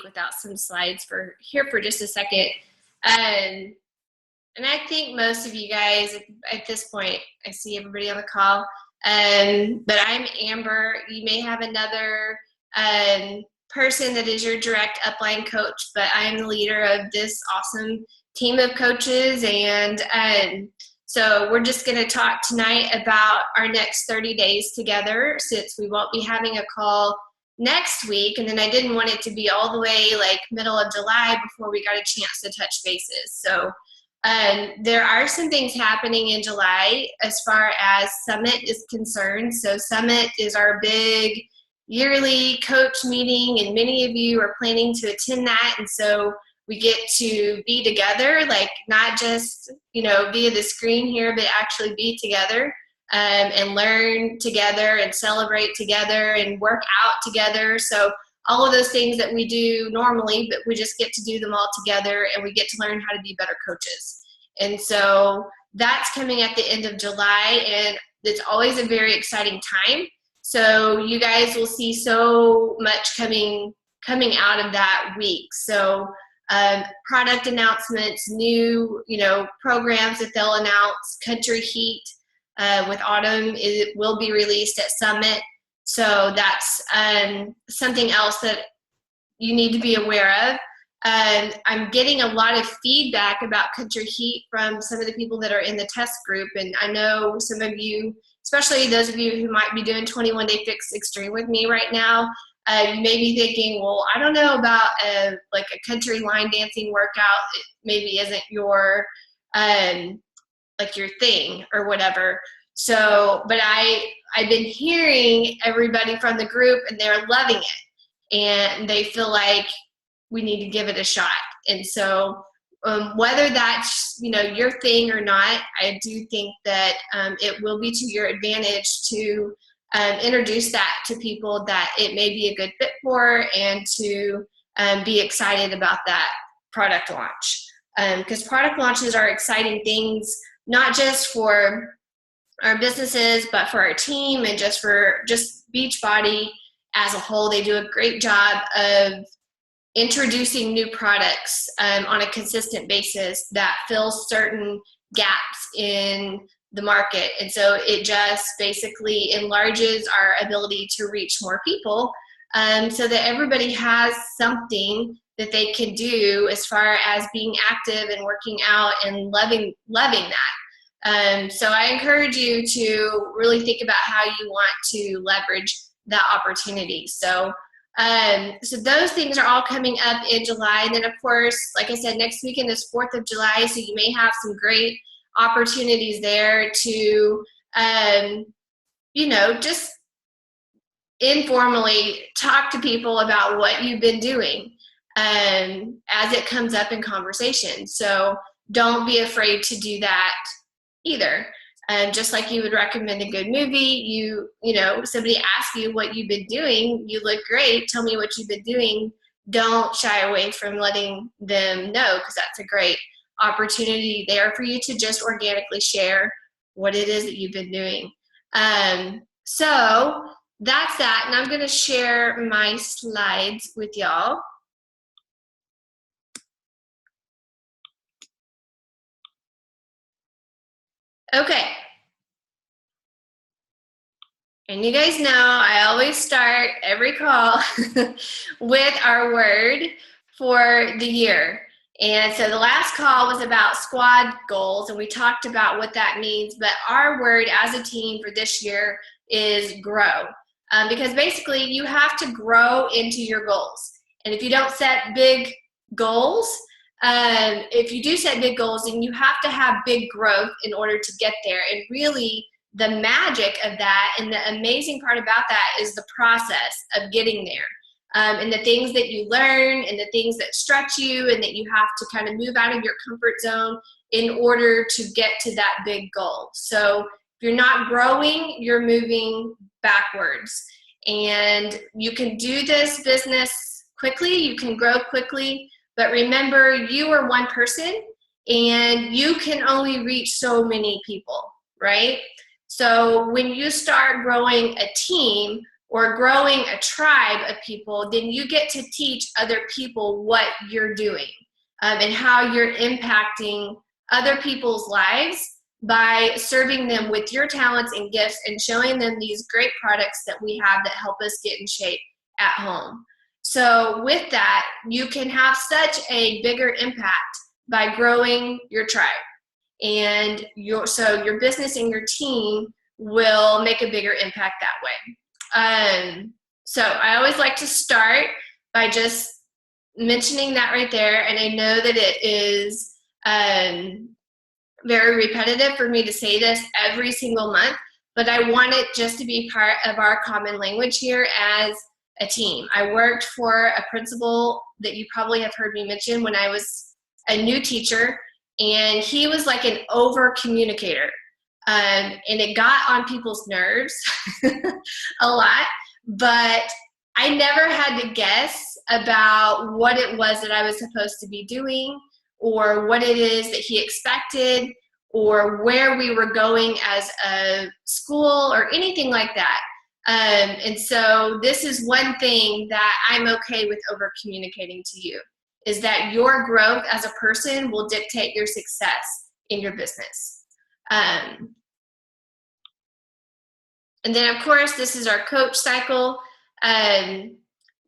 without some slides for just a second. And I think most of you guys at this point, I see everybody on the call, but I'm Amber. You may have another person that is your direct upline coach, but I'm the leader of this awesome team of coaches. And so we're just going to talk tonight about our next 30 days together, since we won't be having a call next week. And then I didn't want it to be all the way like middle of July before we got a chance to touch bases. So there are some things happening in July as far as Summit is concerned. So Summit is our big yearly coach meeting, and many of you are planning to attend that. And so we get to be together, like not just, via the screen here, but actually be together and learn together and celebrate together and work out together. So all of those things that we do normally, but we just get to do them all together, and we get to learn how to be better coaches. And so that's coming at the end of July, and it's always a very exciting time. So you guys will see so much coming out of that week. So product announcements, new programs that they'll announce. Country Heat with Autumn, it will be released at Summit. So that's something else that you need to be aware of. I'm getting a lot of feedback about Country Heat from some of the people that are in the test group, and I know some of you, especially those of you who might be doing 21-Day Fix Extreme with me right now, you may be thinking, well, I don't know about a country line dancing workout. It maybe isn't your your thing or whatever. So, but I've been hearing everybody from the group, and they're loving it, and they feel like we need to give it a shot. And so whether that's your thing or not, I do think that it will be to your advantage to introduce that to people that it may be a good fit for, and to be excited about that product launch. Because product launches are exciting things, not just for our businesses, but for our team, and just for Beachbody as a whole. They do a great job of introducing new products on a consistent basis that fill certain gaps in the market. And so it just basically enlarges our ability to reach more people, so that everybody has something that they can do as far as being active and working out and loving that. So I encourage you to really think about how you want to leverage that opportunity. So those things are all coming up in July. And then, of course, like I said, next weekend is 4th of July, so you may have some great opportunities there to, just informally talk to people about what you've been doing as it comes up in conversation. So don't be afraid to do that either. Just like you would recommend a good movie, somebody asks you what you've been doing, you look great, tell me what you've been doing. Don't shy away from letting them know, because that's a great opportunity there for you to just organically share what it is that you've been doing. So that's that, and I'm going to share my slides with y'all. Okay. And you guys know I always start every call with our word for the year. And so the last call was about squad goals, and we talked about what that means. But our word as a team for this year is grow. Because basically you have to grow into your goals. And if you don't set big goals, if you do set big goals, then you have to have big growth in order to get there. And really, the magic of that and the amazing part about that is the process of getting there. And the things that you learn and the things that stretch you and that you have to kind of move out of your comfort zone in order to get to that big goal. So if you're not growing, you're moving backwards. And you can do this business quickly, you can grow quickly, but remember, you are one person and you can only reach so many people, right? So when you start growing a team, or growing a tribe of people, then you get to teach other people what you're doing and how you're impacting other people's lives by serving them with your talents and gifts and showing them these great products that we have that help us get in shape at home. So with that, you can have such a bigger impact by growing your tribe. And so your business and your team will make a bigger impact that way. So I always like to start by just mentioning that right there. And I know that it is very repetitive for me to say this every single month, but I want it just to be part of our common language here as a team. I worked for a principal that you probably have heard me mention when I was a new teacher, and he was like an over communicator, and it got on people's nerves a lot, but I never had to guess about what it was that I was supposed to be doing, or what it is that he expected, or where we were going as a school, or anything like that. And so this is one thing that I'm okay with over communicating to you, is that your growth as a person will dictate your success in your business. And then of course, this is our coach cycle.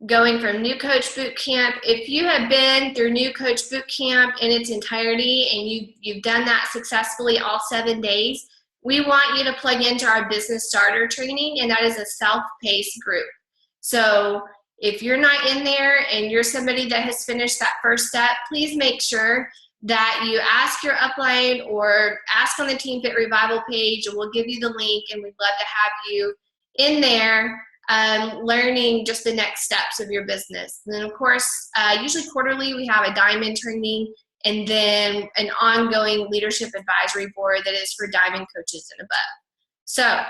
Going from new coach boot camp. If you have been through new coach boot camp in its entirety and you've done that successfully all 7 days, we want you to plug into our business starter training, and that is a self-paced group. So if you're not in there and you're somebody that has finished that first step, please make sure that you ask your upline or ask on the Team Fit Revival page, and we'll give you the link, and we'd love to have you in there learning just the next steps of your business. And then of course, usually quarterly, we have a diamond training, and then an ongoing leadership advisory board that is for diamond coaches and above. So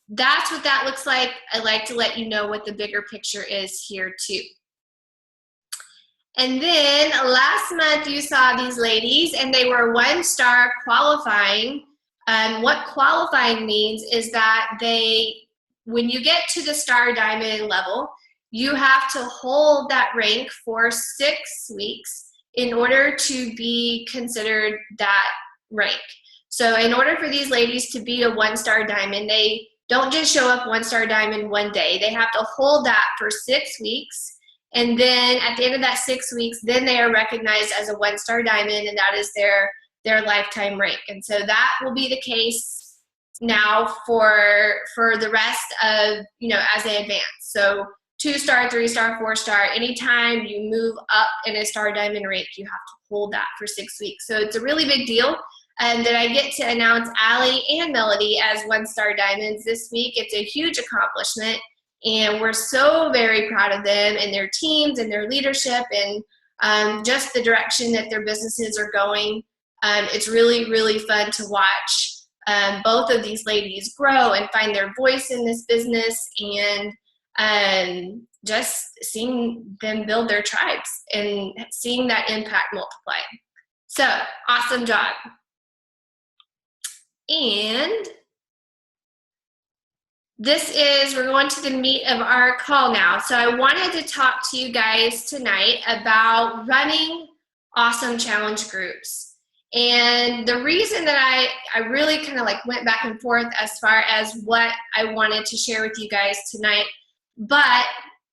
that's what that looks like. I like to let you know what the bigger picture is here too. And then last month you saw these ladies, and they were 1-star qualifying. What qualifying means is that when you get to the star diamond level, you have to hold that rank for 6 weeks in order to be considered that rank. So in order for these ladies to be a 1-star diamond, they don't just show up 1-star diamond one day. They have to hold that for 6 weeks. And then at the end of that 6 weeks, then they are recognized as a 1-star diamond, and that is their lifetime rank. And so that will be the case now for the rest of, as they advance. So 2-star, 3-star, 4-star, anytime you move up in a star diamond rank, you have to hold that for 6 weeks. So it's a really big deal. And that I get to announce Allie and Melody as 1-star diamonds this week. It's a huge accomplishment, and we're so very proud of them and their teams and their leadership, and just the direction that their businesses are going. It's really, really fun to watch both of these ladies grow and find their voice in this business, and just seeing them build their tribes and seeing that impact multiply. So awesome job. And we're going to the meat of our call now. So I wanted to talk to you guys tonight about running awesome challenge groups. And the reason that I really kind of went back and forth as far as what I wanted to share with you guys tonight, but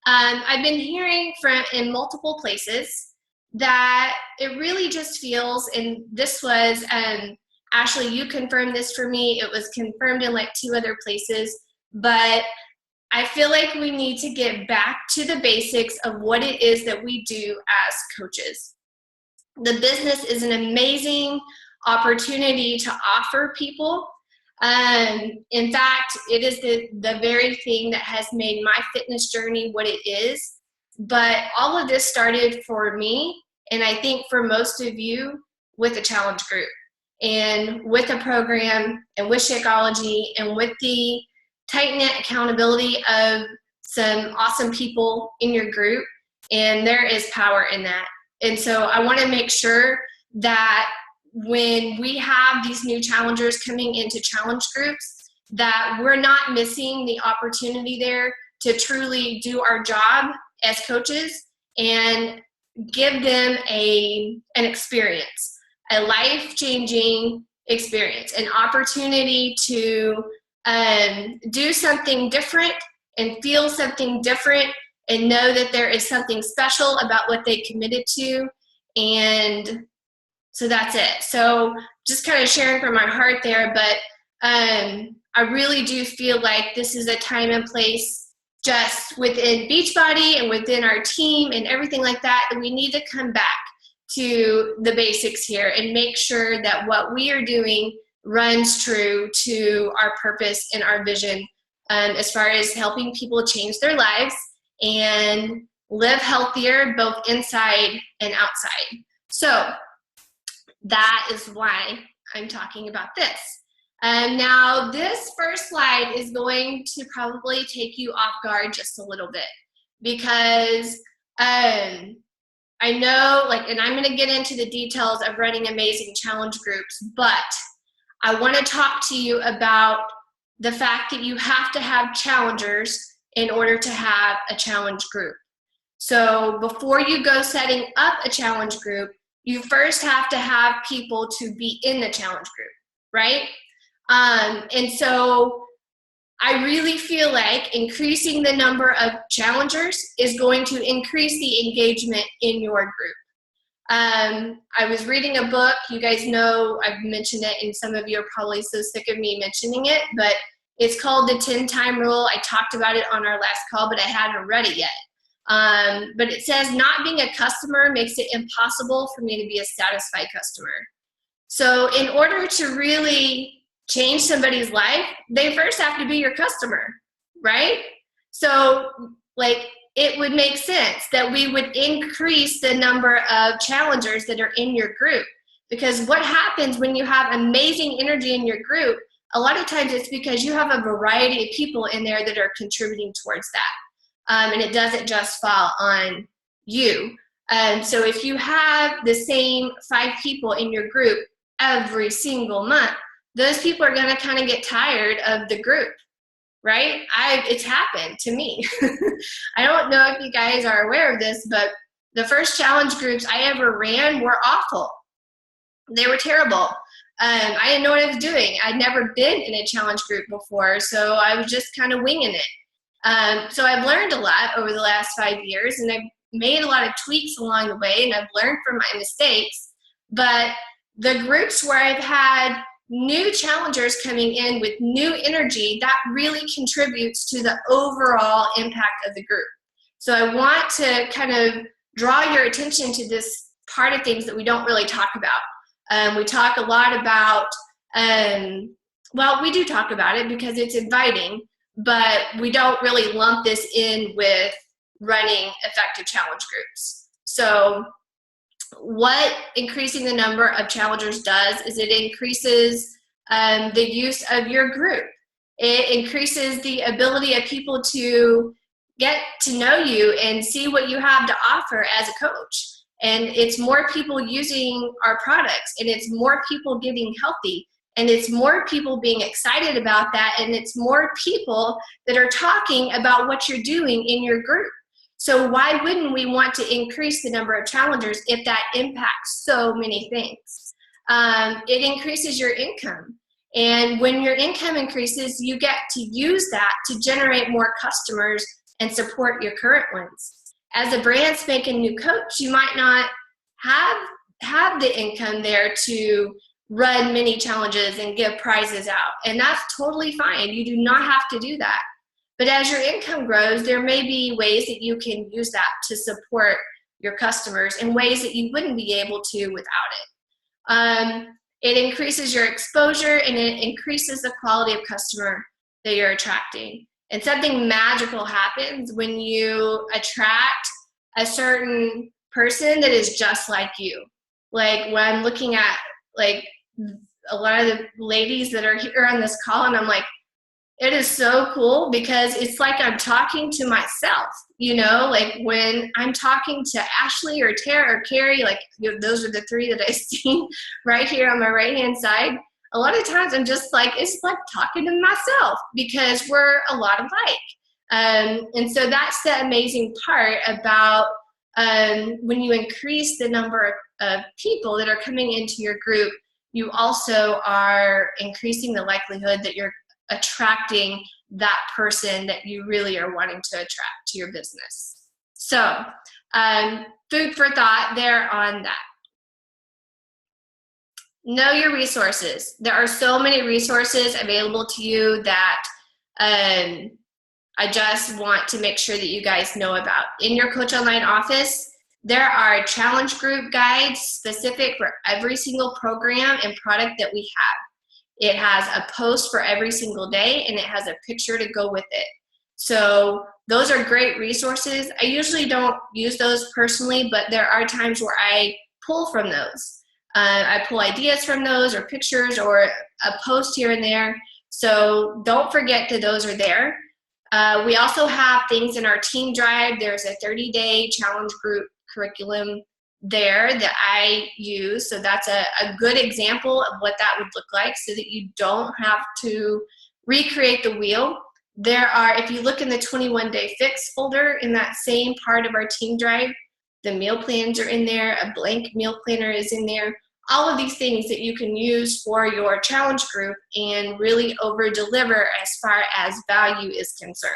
I've been hearing in multiple places that it really just feels, and this was, Ashley, you confirmed this for me, it was confirmed in 2 other places, but I feel like we need to get back to the basics of what it is that we do as coaches. The business is an amazing opportunity to offer people. In fact, it is the very thing that has made my fitness journey what it is. But all of this started for me, and I think for most of you, with a challenge group, and with a program, and with Shakeology, and with the tight-knit accountability of some awesome people in your group, and there is power in that. And so I want to make sure that when we have these new challengers coming into challenge groups, that we're not missing the opportunity there to truly do our job as coaches and give them an experience, a life-changing experience, an opportunity to do something different and feel something different and know that there is something special about what they committed to. And so that's it. So just kind of sharing from my heart there, but I really do feel like this is a time and place just within Beachbody and within our team and everything like that, that we need to come back to the basics here and make sure that what we are doing runs true to our purpose and our vision, as far as helping people change their lives and live healthier both inside and outside. So that is why I'm talking about this. Now, this first slide is going to probably take you off guard just a little bit, because I know, and I'm going to get into the details of running amazing challenge groups, but I want to talk to you about the fact that you have to have challengers in order to have a challenge group. So before you go setting up a challenge group, you first have to have people to be in the challenge group, right? And so I really feel like increasing the number of challengers is going to increase the engagement in your group. I was reading a book. You guys know I've mentioned it, and some of you are probably so sick of me mentioning it, but it's called the 10-Time Rule. I talked about it on our last call, but I hadn't read it yet. But it says, not being a customer makes it impossible for me to be a satisfied customer. So in order to really change somebody's life, they first have to be your customer, right? So it would make sense that we would increase the number of challengers that are in your group, because what happens when you have amazing energy in your group, a lot of times it's because you have a variety of people in there that are contributing towards that. And it doesn't just fall on you. So if you have the same 5 people in your group every single month, those people are going to kind of get tired of the group, right? It's happened to me. I don't know if you guys are aware of this, but the first challenge groups I ever ran were awful. They were terrible. I didn't know what I was doing. I'd never been in a challenge group before, so I was just kind of winging it. So I've learned a lot over the last 5 years, and I've made a lot of tweaks along the way, and I've learned from my mistakes. But the groups where I've had new challengers coming in with new energy, that really contributes to the overall impact of the group. So I want to kind of draw your attention to this part of things that we don't really talk about. We talk a lot about, we do talk about it because it's inviting, but we don't really lump this in with running effective challenge groups. So what increasing the number of challengers does is it increases the use of your group. It increases the ability of people to get to know you and see what you have to offer as a coach. And it's more people using our products, and it's more people getting healthy, and it's more people being excited about that, and it's more people that are talking about what you're doing in your group. So why wouldn't we want to increase the number of challengers if that impacts so many things? It increases your income. And when your income increases, you get to use that to generate more customers and support your current ones. As a brand spanking new coach, you might not have the income there to run many challenges and give prizes out. And that's totally fine. You do not have to do that. But as your income grows, there may be ways that you can use that to support your customers in ways that you wouldn't be able to without it. It increases your exposure, and it increases the quality of customer that you're attracting. And something magical happens when you attract a certain person that is just like you. Like when I'm looking at a lot of the ladies that are here on this call, and I'm like, it is so cool because it's like I'm talking to myself, like when I'm talking to Ashley or Tara or Carrie, those are the 3 that I see right here on my right-hand side. a lot of times I'm just like, it's like talking to myself because we're a lot alike. And so that's the amazing part about when you increase the number of people that are coming into your group, you also are increasing the likelihood that you're attracting that person that you really are wanting to attract to your business. So food for thought there on that. Know your resources. There are so many resources available to you that I just want to make sure that you guys know about. In your Coach Online office, there are challenge group guides specific for every single program and product that we have. It has a post for every single day, and it has a picture to go with it. So those are great resources. I usually don't use those personally, but there are times where I pull from those. I pull ideas from those or pictures or a post here and there. So don't forget that those are there. We also have things in our team drive. There's a 30-day challenge group curriculum there that I use. So that's a good example of what that would look like so that you don't have to recreate the wheel. There are, if you look in the 21-day fix folder in that same part of our team drive, the meal plans are in there, a blank meal planner is in there, all of these things that you can use for your challenge group and really over deliver as far as value is concerned.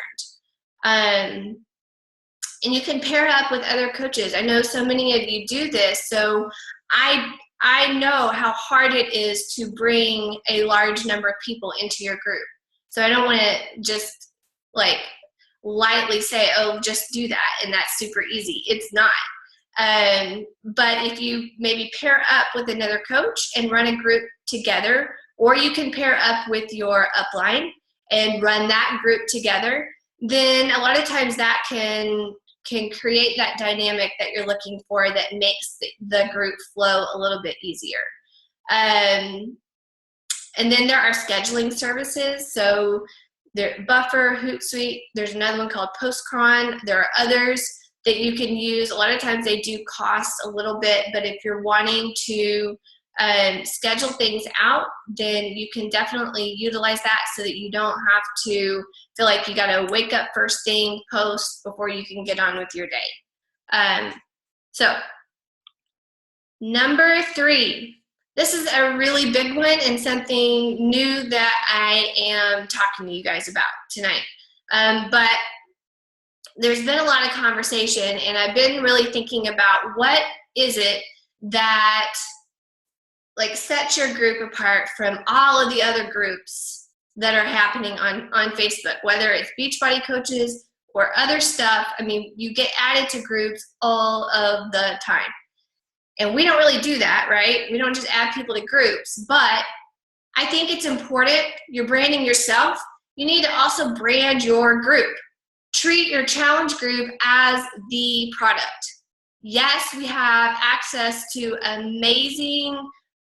And you can pair up with other coaches. I know so many of you do this, so I know how hard it is to bring a large number of people into your group. So I don't want to just like lightly say, oh, just do that and that's super easy. It's not. But if you maybe pair up with another coach and run a group together, or you can pair up with your upline and run that group together, then a lot of times that can create that dynamic that you're looking for that makes the group flow a little bit easier. And then there are scheduling services. So there, Buffer, Hootsuite, there's another one called Postcron. There are others that you can use. A lot of times they do cost a little bit, but if you're wanting to schedule things out, then you can definitely utilize that so that you don't have to feel like you got to wake up first thing, post before you can get on with your day. So number 3, this is a really big one and something new that I am talking to you guys about tonight. But there's been a lot of conversation, and I've been really thinking about what is it that like sets your group apart from all of the other groups that are happening on Facebook, whether it's Beachbody coaches or other stuff. I mean, you get added to groups all of the time. And we don't really do that, right? We don't just add people to groups, but I think it's important. You're branding yourself. You need to also brand your group. Treat your challenge group as the product. Yes, we have access to amazing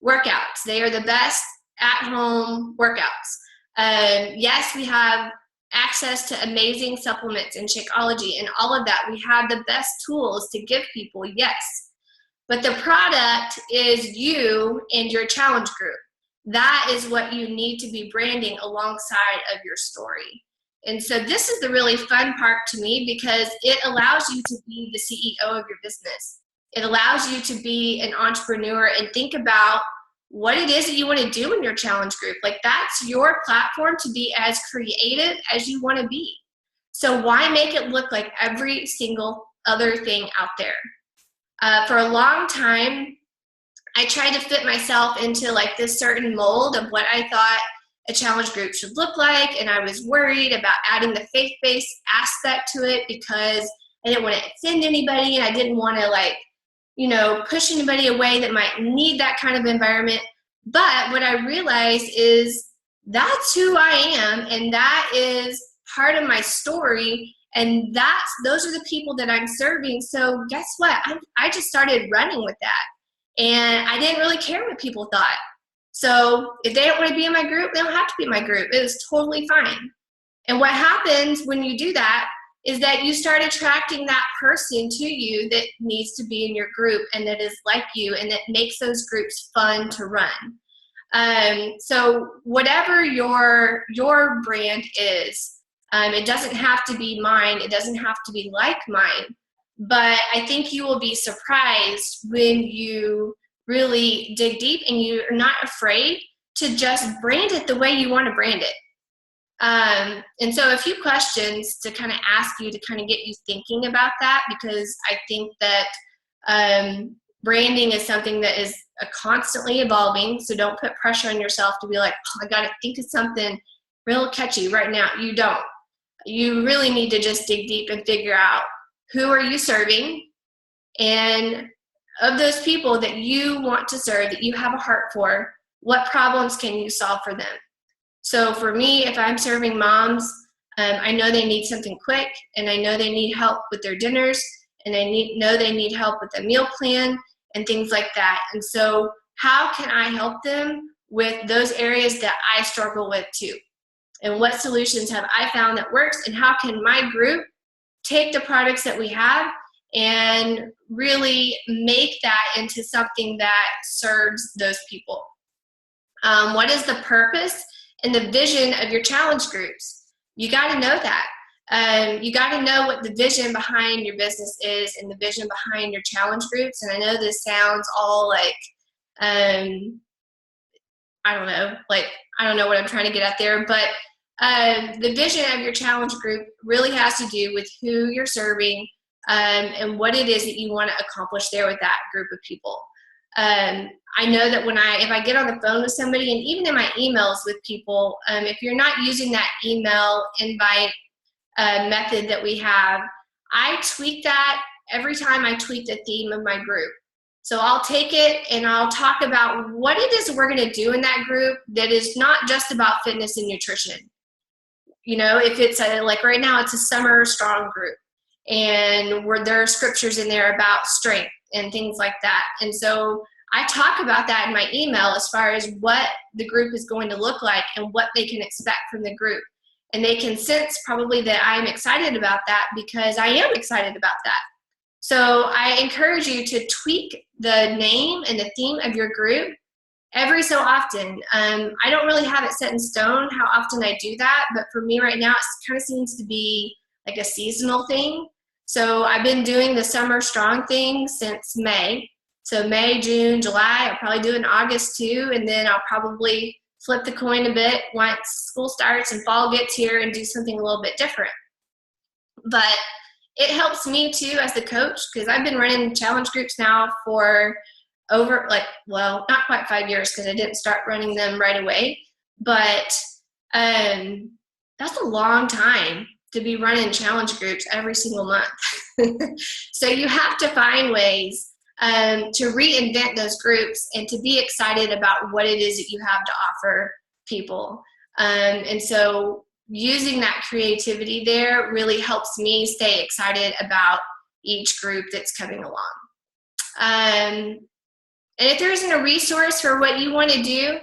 workouts. They are the best at-home workouts. Yes, we have access to amazing supplements and Shakeology and all of that. We have the best tools to give people, yes. But the product is you and your challenge group. That is what you need to be branding alongside of your story. And so this is the really fun part to me because it allows you to be the CEO of your business. It allows you to be an entrepreneur and think about what it is that you want to do in your challenge group. Like that's your platform to be as creative as you want to be. So why make it look like every single other thing out there? For a long time, I tried to fit myself into like this certain mold of what I thought a challenge group should look like, and I was worried about adding the faith-based aspect to it because I didn't want to offend anybody, and I didn't want to like, you know, push anybody away that might need that kind of environment. But what I realized is that's who I am, and that is part of my story, and those are the people that I'm serving. So guess what? I just started running with that, and I didn't really care what people thought. So if they don't want to be in my group, they don't have to be in my group. It was totally fine. And what happens when you do that is that you start attracting that person to you that needs to be in your group and that is like you and that makes those groups fun to run. So whatever your brand is, it doesn't have to be mine. It doesn't have to be like mine. But I think you will be surprised when you really dig deep and you're not afraid to just brand it the way you want to brand it. And so a few questions to kind of ask you to kind of get you thinking about that, because I think that branding is something that is constantly evolving. So don't put pressure on yourself to be like, oh, I got to think of something real catchy right now. You don't. You really need to just dig deep and figure out, who are you serving? And of those people that you want to serve, that you have a heart for, what problems can you solve for them? So for me, if I'm serving moms, I know they need something quick, and I know they need help with their dinners, and I know they need help with a meal plan and things like that. And so how can I help them with those areas that I struggle with too? And what solutions have I found that works, and how can my group take the products that we have and really make that into something that serves those people? What is the purpose and the vision of your challenge groups? You got to know that. You got to know what the vision behind your business is and the vision behind your challenge groups. And I know this sounds all like, I don't know what I'm trying to get at there, but the vision of your challenge group really has to do with who you're serving, and what it is that you want to accomplish there with that group of people. I know that if I get on the phone with somebody, and even in my emails with people, if you're not using that email invite method that we have, I tweak that every time I tweak the theme of my group. So I'll take it and I'll talk about what it is we're going to do in that group that is not just about fitness and nutrition. You know, if it's like right now, it's a summer strong group, and there are scriptures in there about strength and things like that. And so I talk about that in my email as far as what the group is going to look like and what they can expect from the group. And they can sense probably that I'm excited about that, because I am excited about that. So I encourage you to tweak the name and the theme of your group every so often. I don't really have it set in stone how often I do that, but for me right now, it kind of seems to be like a seasonal thing. So I've been doing the summer strong thing since May. So May, June, July, I'll probably do it in August too, and then I'll probably flip the coin a bit once school starts and fall gets here and do something a little bit different. But it helps me too as the coach, because I've been running challenge groups now for over not quite 5 years, because I didn't start running them right away, but that's a long time to be running challenge groups every single month. So you have to find ways to reinvent those groups and to be excited about what it is that you have to offer people. And so using that creativity there really helps me stay excited about each group that's coming along. And if there isn't a resource for what you want to do,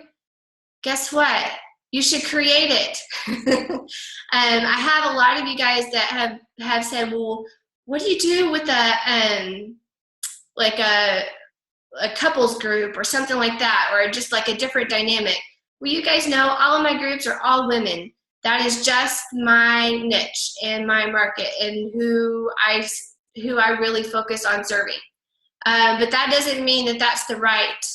guess what? You should create it. I have a lot of you guys that have said, well, what do you do with a couples group or something like that, or just like a different dynamic? Well, you guys know all of my groups are all women. That is just my niche and my market and who I really focus on serving. But that doesn't mean that that's the right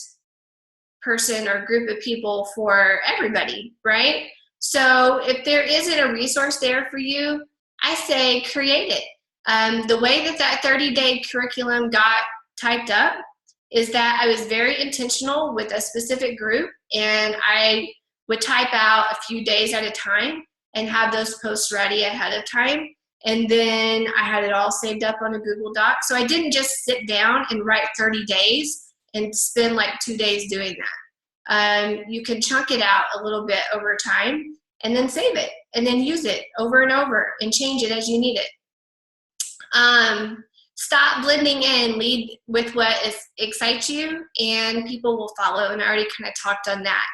person or group of people for everybody, right? So if there isn't a resource there for you, I say create it. The way that 30-day curriculum got typed up is that I was very intentional with a specific group, and I would type out a few days at a time and have those posts ready ahead of time. And then I had it all saved up on a Google Doc. So I didn't just sit down and write 30 days and spend like 2 days doing that. You can chunk it out a little bit over time and then save it and then use it over and over and change it as you need it. Stop blending in, lead with what excites you, and people will follow. And I already kind of talked on that.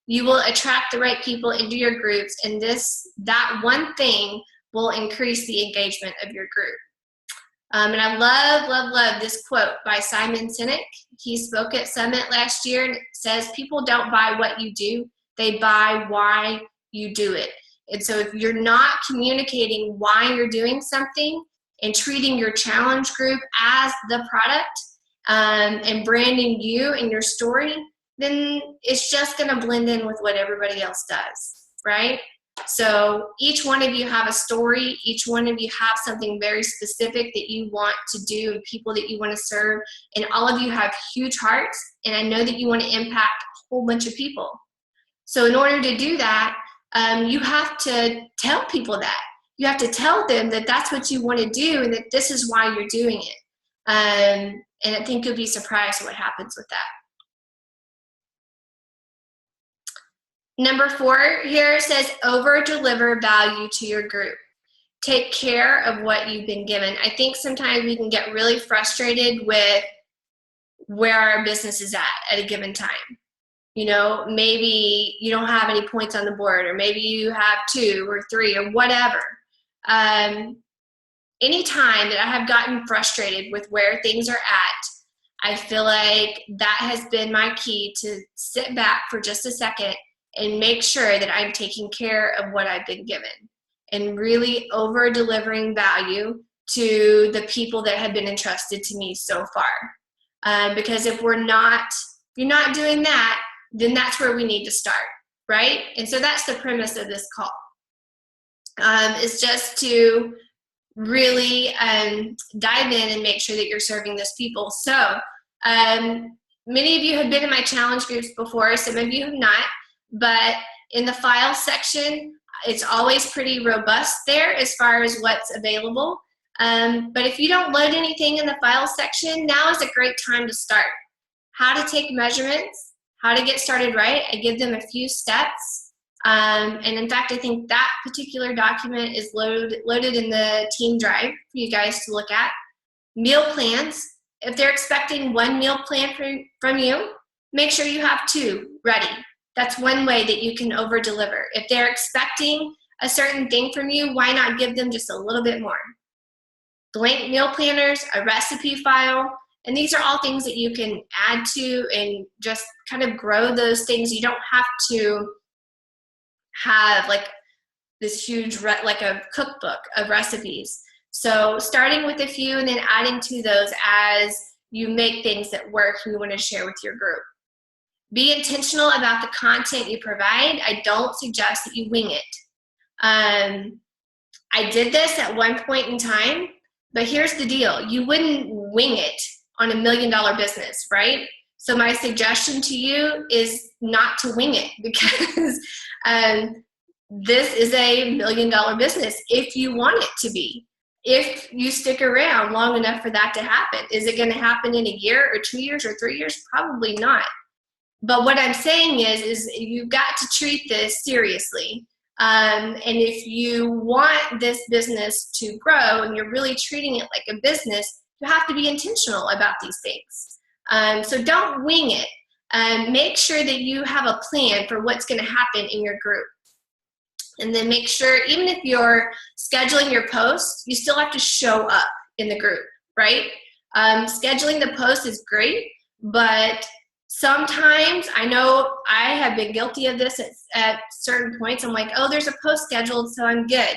You will attract the right people into your groups, and that one thing will increase the engagement of your group. And I love this quote by Simon Sinek. He spoke at Summit last year, and it says, people don't buy what you do, they buy why you do it. And so if you're not communicating why you're doing something and treating your challenge group as the product, and branding you and your story, then it's just going to blend in with what everybody else does, right? So each one of you have a story. Each one of you have something very specific that you want to do and people that you want to serve. And all of you have huge hearts. And I know that you want to impact a whole bunch of people. So in order to do that, you have to tell people that. You have to tell them that that's what you want to do and that this is why you're doing it. And I think you'll be surprised what happens with that. Number 4 here says over-deliver value to your group. Take care of what you've been given. I think sometimes we can get really frustrated with where our business is at a given time. You know, maybe you don't have any points on the board, or maybe you have 2 or 3 or whatever. Any time that I have gotten frustrated with where things are at, I feel like that has been my key to sit back for just a second and make sure that I'm taking care of what I've been given and really over-delivering value to the people that have been entrusted to me so far. Because if you're not doing that, then that's where we need to start, right? And so that's the premise of this call. Is just to really dive in and make sure that you're serving those people. So many of you have been in my challenge groups before, some of you have not, but in the file section, it's always pretty robust there as far as what's available. But if you don't load anything in the file section, now is a great time to start. How to take measurements, how to get started right. I give them a few steps. And in fact, I think that particular document is loaded in the team drive for you guys to look at. Meal plans. If they're expecting 1 meal plan from you, make sure you have 2 ready. That's one way that you can over-deliver. If they're expecting a certain thing from you, why not give them just a little bit more? Blank meal planners, a recipe file, and these are all things that you can add to and just kind of grow those things. You don't have to have like this huge, like a cookbook of recipes. So starting with a few and then adding to those as you make things that work and you want to share with your group. Be intentional about the content you provide. I don't suggest that you wing it. I did this at one point in time, but here's the deal. You wouldn't wing it on $1 million business, right? So my suggestion to you is not to wing it, because this is a $1 million business if you want it to be. If you stick around long enough for that to happen. Is it going to happen in a year or 2 years or 3 years? Probably not. But what I'm saying is you've got to treat this seriously. And if you want this business to grow and you're really treating it like a business, you have to be intentional about these things. So don't wing it. Make sure that you have a plan for what's going to happen in your group. And then make sure, even if you're scheduling your posts, you still have to show up in the group, right? Scheduling the post is great, but sometimes, I know I have been guilty of this at certain points. I'm like, oh, there's a post scheduled, so I'm good.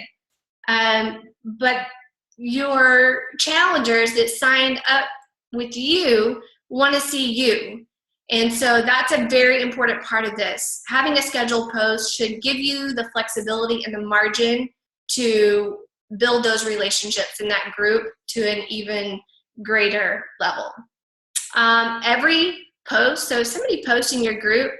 But your challengers that signed up with you want to see you. And so that's a very important part of this. Having a scheduled post should give you the flexibility and the margin to build those relationships in that group to an even greater level. Every post, so if somebody posts in your group,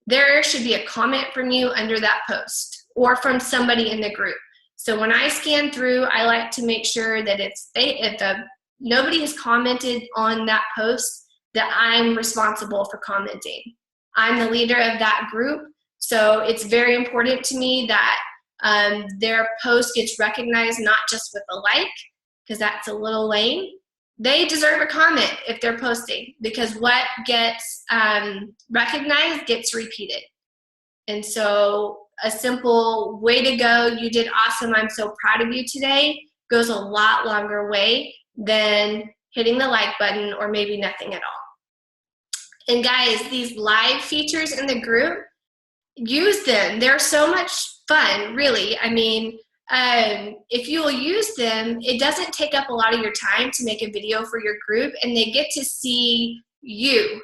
there should be a comment from you under that post or from somebody in the group. So when I scan through, I like to make sure that if nobody has commented on that post, that I'm responsible for commenting. I'm the leader of that group, so it's very important to me that their post gets recognized, not just with a like, because that's a little lame. They deserve a comment if they're posting, because what gets recognized gets repeated. And so a simple "way to go, you did awesome, I'm so proud of you today" goes a lot longer way than hitting the like button or maybe nothing at all. And guys, these live features in the group, use them. They're so much fun, really. I mean, if you will use them, it doesn't take up a lot of your time to make a video for your group, and they get to see you.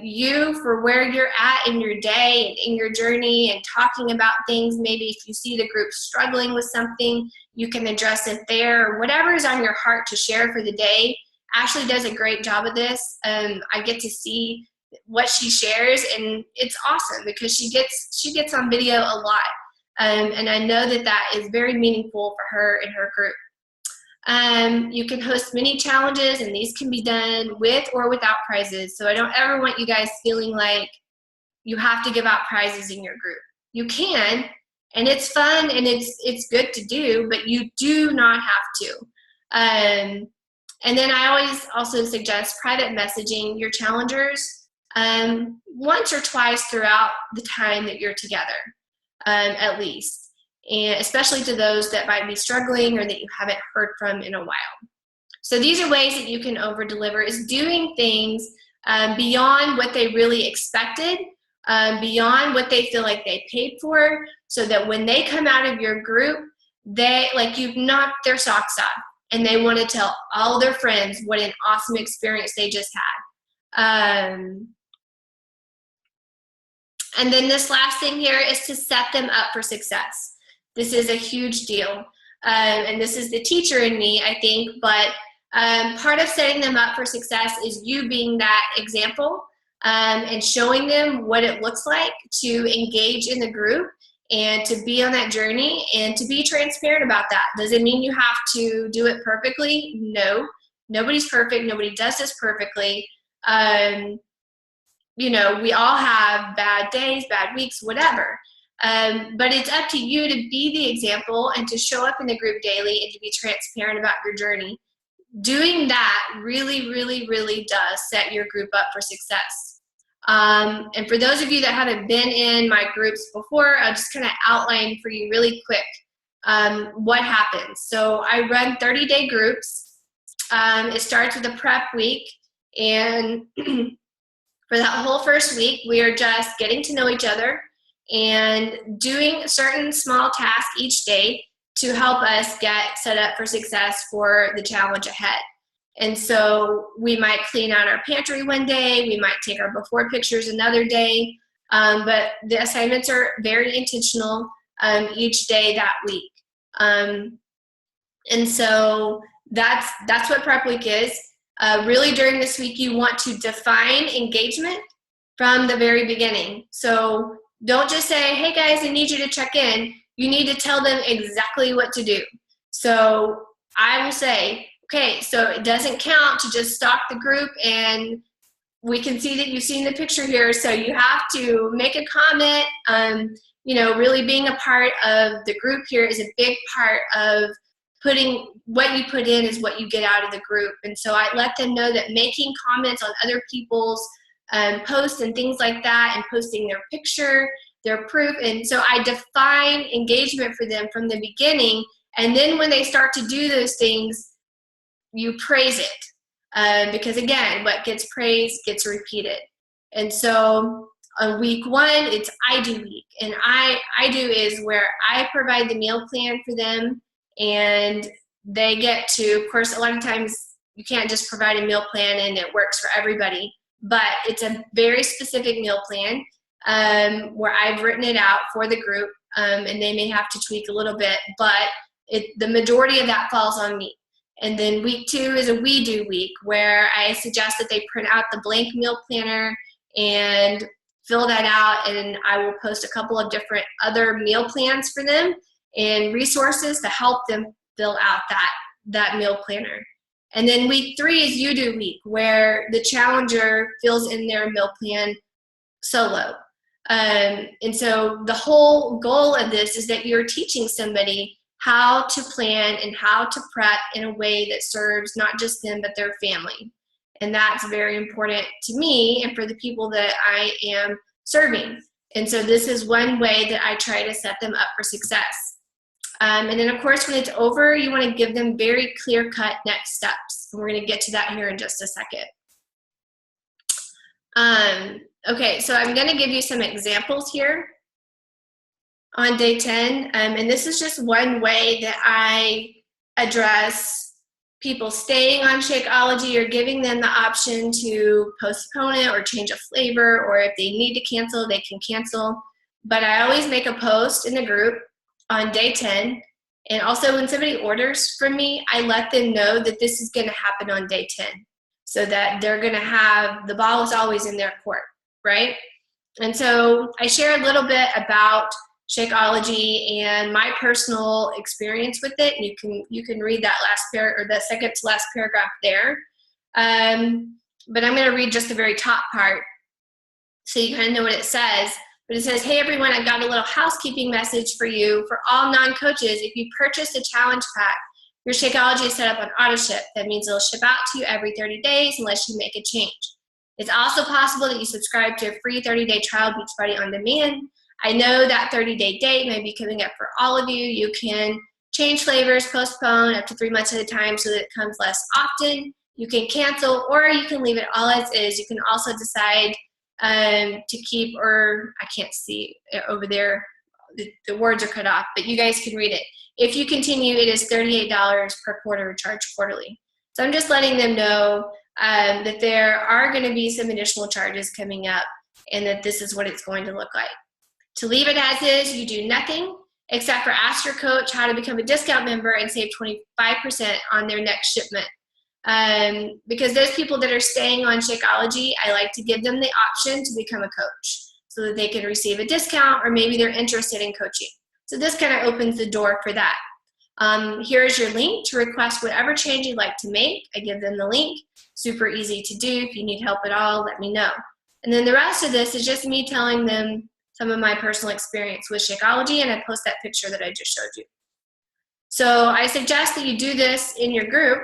You for where you're at in your day and in your journey and talking about things. Maybe if you see the group struggling with something, you can address it there, or whatever is on your heart to share for the day. Ashley does a great job of this. I get to see what she shares, and it's awesome because she gets on video a lot. And I know that that is very meaningful for her and her group. You can host mini challenges, and these can be done with or without prizes. So I don't ever want you guys feeling like you have to give out prizes in your group. You can, and it's fun and it's good to do, but you do not have to. And then I always also suggest private messaging your challengers once or twice throughout the time that you're together, at least. And especially to those that might be struggling or that you haven't heard from in a while. So these are ways that you can over-deliver, is doing things beyond what they really expected, beyond what they feel like they paid for, so that when they come out of your group, you've knocked their socks off, and they want to tell all their friends what an awesome experience they just had. And then this last thing here is to set them up for success. This is a huge deal. And this is the teacher in me, I think, but part of setting them up for success is you being that example and showing them what it looks like to engage in the group and to be on that journey and to be transparent about that. Does it mean you have to do it perfectly? No. Nobody's perfect. Nobody does this perfectly. You know, we all have bad days, bad weeks, whatever. But it's up to you to be the example and to show up in the group daily and to be transparent about your journey. Doing that really, really, really does set your group up for success. And for those of you that haven't been in my groups before, I'll just kind of outline for you really quick what happens. So I run 30-day groups. It starts with a prep week, and for that whole first week, we are just getting to know each other and doing certain small tasks each day to help us get set up for success for the challenge ahead. And so we might clean out our pantry one day, we might take our before pictures another day, but the assignments are very intentional each day that week. And so that's what prep week is. Really during this week, you want to define engagement from the very beginning. So don't just say, hey guys, I need you to check in. You need to tell them exactly what to do. So I will say, okay, so it doesn't count to just stalk the group, and we can see that you've seen the picture here, so you have to make a comment. You know, really being a part of the group here is a big part of putting what you put in is what you get out of the group. And so I let them know that making comments on other people's posts and things like that, and posting their picture, their proof. And so I define engagement for them from the beginning. And then when they start to do those things, you praise it. Because again, what gets praised gets repeated. And so on week one, it's I do week. And I do is where I provide the meal plan for them, and they get to, of course, a lot of times you can't just provide a meal plan and it works for everybody, but it's a very specific meal plan where I've written it out for the group, and they may have to tweak a little bit, but the majority of that falls on me. And then week two is a we do week, where I suggest that they print out the blank meal planner and fill that out, and I will post a couple of different other meal plans for them and resources to help them fill out that meal planner. And then week three is you do week, where the challenger fills in their meal plan solo. And so the whole goal of this is that you're teaching somebody how to plan and how to prep in a way that serves not just them, but their family. And that's very important to me and for the people that I am serving. And so this is one way that I try to set them up for success. And then, of course, when it's over, you want to give them very clear-cut next steps. And we're going to get to that here in just a second. Okay, so I'm going to give you some examples here on day 10. And this is just one way that I address people staying on Shakeology or giving them the option to postpone it or change a flavor, or if they need to cancel, they can cancel. But I always make a post in the group on day 10. And also when somebody orders from me, I let them know that this is going to happen on day 10, so that they're going to have, the ball is always in their court, right? And so I share a little bit about Shakeology and my personal experience with it. You can read that last or the second to last paragraph there. But I'm going to read just the very top part so you kind of know what it says. But it says, hey everyone, I got a little housekeeping message for you. For all non-coaches, if you purchase a challenge pack, your Shakeology is set up on auto ship. That means it'll ship out to you every 30 days unless you make a change. It's also possible that you subscribe to a free 30-day trial Beachbody on demand. I know that 30-day date may be coming up for all of you. You can change flavors, postpone up to 3 months at a time so that it comes less often. You can cancel, or you can leave it all as is. You can also decide to keep, or I can't see over there, the words are cut off, but you guys can read it. If you continue, it is $38 per quarter charged quarterly. So I'm just letting them know that there are going to be some additional charges coming up and that this is what it's going to look like. To leave it as is, you do nothing except for ask your coach how to become a discount member and save 25% on their next shipment. Because those people that are staying on Shakeology, I like to give them the option to become a coach so that they can receive a discount, or maybe they're interested in coaching. So this kind of opens the door for that. Here is your link to request whatever change you'd like to make. I give them the link. Super easy to do. If you need help at all, let me know. And then the rest of this is just me telling them some of my personal experience with Shakeology, and I post that picture that I just showed you. So I suggest that you do this in your group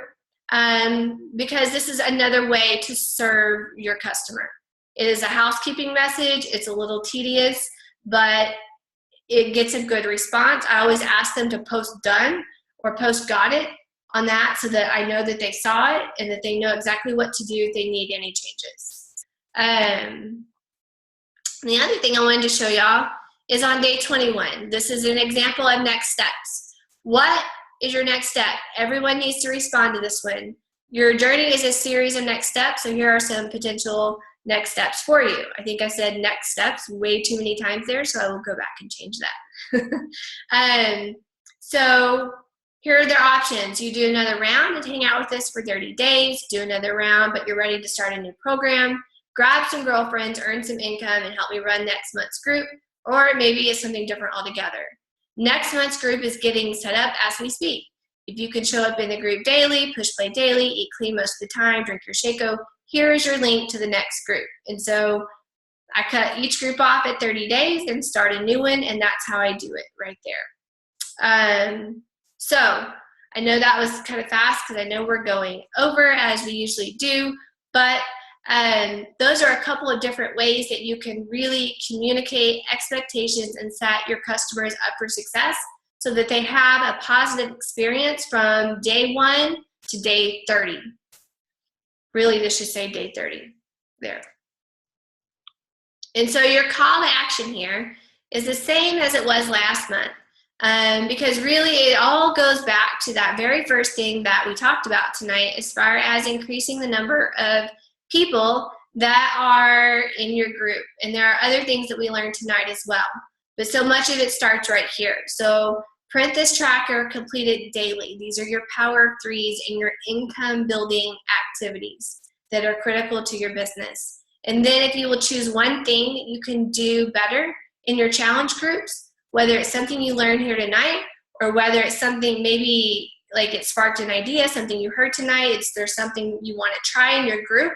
because this is another way to serve your customer. It is a housekeeping message. It's a little tedious, but it gets a good response. I always ask them to post done or post got it on that so that I know that they saw it and that they know exactly what to do if they need any changes. The other thing I wanted to show y'all is on day 21. This is an example of next steps. What is your next step? Everyone needs to respond to this one. Your journey is a series of next steps, so here are some potential next steps for you. I think I said next steps way too many times there, so I will go back and change that. So here are their options. You do another round and hang out with us for 30 days, do another round, but you're ready to start a new program, grab some girlfriends, earn some income, and help me run next month's group, or maybe it's something different altogether. Next month's group is getting set up as we speak. If you can show up in the group daily, push play daily, eat clean most of the time, drink your Shako, here is your link to the next group. And so I cut each group off at 30 days and start a new one, and that's how I do it right there. So I know that was kind of fast because I know we're going over as we usually do, but those are a couple of different ways that you can really communicate expectations and set your customers up for success so that they have a positive experience from day 1 to day 30. Really, this should say day 30 there. And so your call to action here is the same as it was last month. Because really it all goes back to that very first thing that we talked about tonight as far as increasing the number of people that are in your group. And there are other things that we learned tonight as well. But so much of it starts right here. So print this tracker, complete it daily. These are your power 3s and your income building activities that are critical to your business. And then if you will choose one thing that you can do better in your challenge groups, whether it's something you learned here tonight or whether it's something maybe like it sparked an idea, something you heard tonight, there's something you want to try in your group,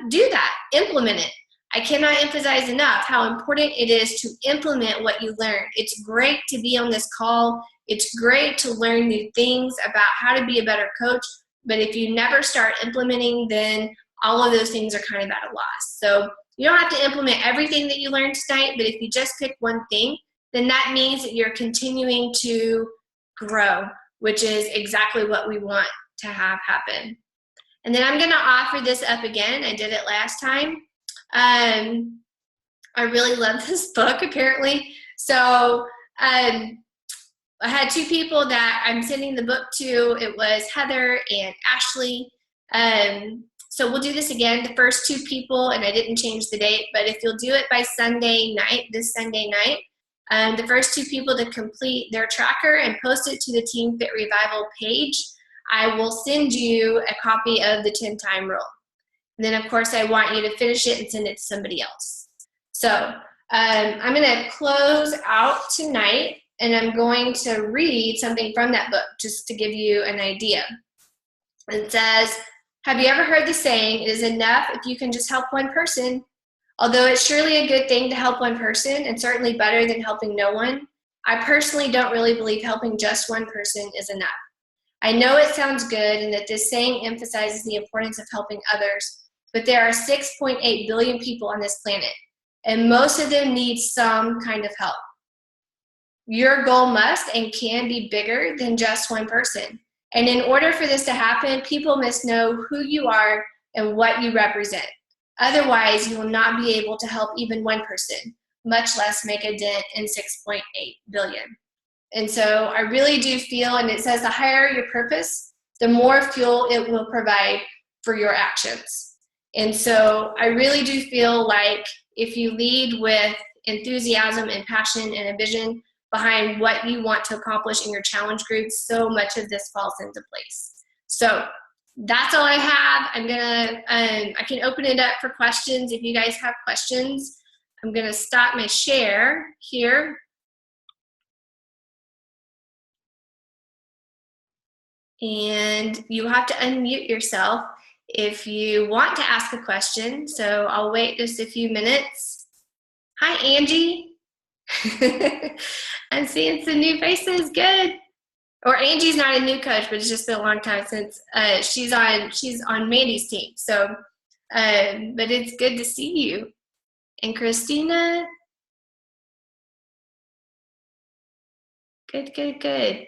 do that, implement it. I cannot emphasize enough how important it is to implement what you learned. It's great to be on this call. It's great to learn new things about how to be a better coach, but if you never start implementing, then all of those things are kind of at a loss. So you don't have to implement everything that you learned tonight, but if you just pick one thing, then that means that you're continuing to grow, which is exactly what we want to have happen. And then I'm going to offer this up again. I did it last time. I really love this book, apparently. So I had two people that I'm sending the book to. It was Heather and Ashley. So we'll do this again, the first two people, and I didn't change the date, but if you'll do it by Sunday night, this Sunday night, the first two people to complete their tracker and post it to the Team Fit Revival page, I will send you a copy of the 10-time rule. And then, of course, I want you to finish it and send it to somebody else. So I'm going to close out tonight, and I'm going to read something from that book just to give you an idea. It says, have you ever heard the saying, it is enough if you can just help one person? Although it's surely a good thing to help one person, and certainly better than helping no one, I personally don't really believe helping just one person is enough. I know it sounds good and that this saying emphasizes the importance of helping others, but there are 6.8 billion people on this planet, and most of them need some kind of help. Your goal must and can be bigger than just one person. And in order for this to happen, people must know who you are and what you represent. Otherwise, you will not be able to help even one person, much less make a dent in 6.8 billion. And so I really do feel, and it says the higher your purpose, the more fuel it will provide for your actions. And so I really do feel like if you lead with enthusiasm and passion and a vision behind what you want to accomplish in your challenge groups, so much of this falls into place. So that's all I have. I'm gonna, I can open it up for questions if you guys have questions. I'm gonna stop my share here. And you have to unmute yourself if you want to ask a question. So I'll wait just a few minutes. Hi, Angie. I'm seeing some new faces. Good. Or Angie's not a new coach, but it's just been a long time since she's on Mandy's team. So, but it's good to see you. And Christina. Good, good, good.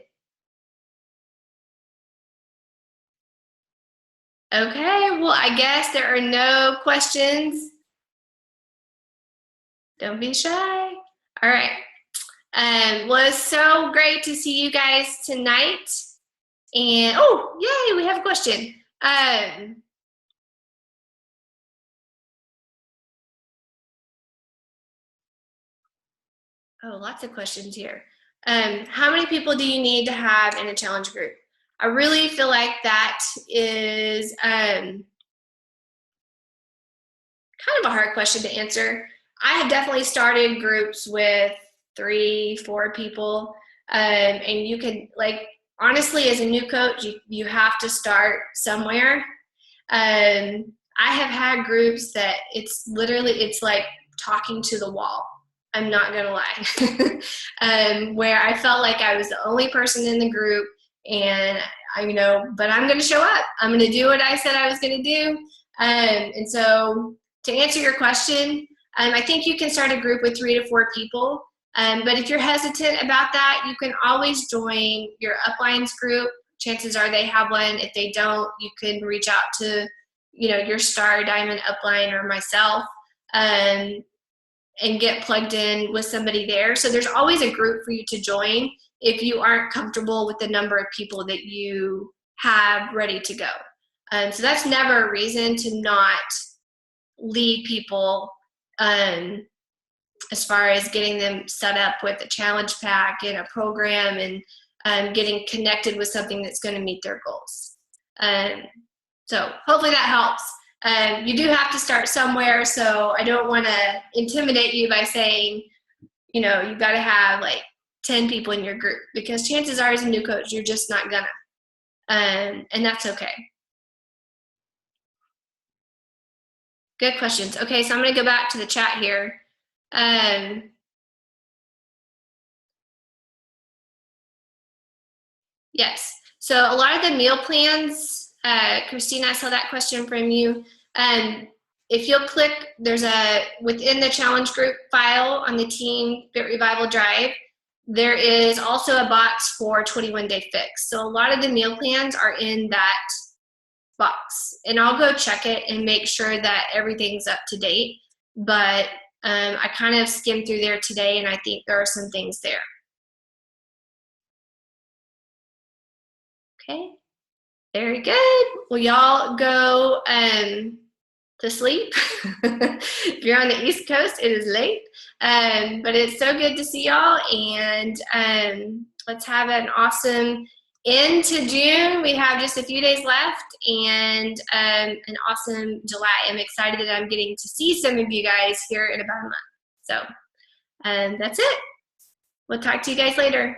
Okay, well, I guess there are no questions. Don't be shy. All right. Well, it's so great to see you guys tonight. And, oh, yay, we have a question. Oh, lots of questions here. How many people do you need to have in a challenge group? I really feel like that is kind of a hard question to answer. I have definitely started groups with 3-4 people, and you can, like, honestly, as a new coach, you have to start somewhere. I have had groups that it's like talking to the wall. I'm not gonna lie. Where I felt like I was the only person in the group, and but I'm gonna show up. I'm gonna do what I said I was gonna do. And so to answer your question, I think you can start a group with 3 to 4 people. But if you're hesitant about that, you can always join your uplines group. Chances are they have one. If they don't, you can reach out to, your Star Diamond upline or myself, and get plugged in with somebody there. So there's always a group for you to join if you aren't comfortable with the number of people that you have ready to go. So that's never a reason to not lead people as far as getting them set up with a challenge pack and a program and getting connected with something that's going to meet their goals. So hopefully that helps. You do have to start somewhere, so I don't want to intimidate you by saying, you got to have like 10 people in your group, because chances are as a new coach, you're just not gonna. And that's okay. Good questions. Okay, so I'm going to go back to the chat here. Yes. So a lot of the meal plans, Christina, I saw that question from you. if you'll click, within the challenge group file on the Team Fit Revival Drive, there is also a box for 21-day fix. So a lot of the meal plans are in that box, and I'll go check it and make sure that everything's up to date. But I kind of skimmed through there today, and I think there are some things there. Okay, very good. Well, y'all go to sleep. If you're on the East Coast, it is late, but it's so good to see y'all, and let's have an awesome end to June. We have just a few days left, and an awesome July. I'm excited that I'm getting to see some of you guys here in about a month. So that's it. We'll talk to you guys later.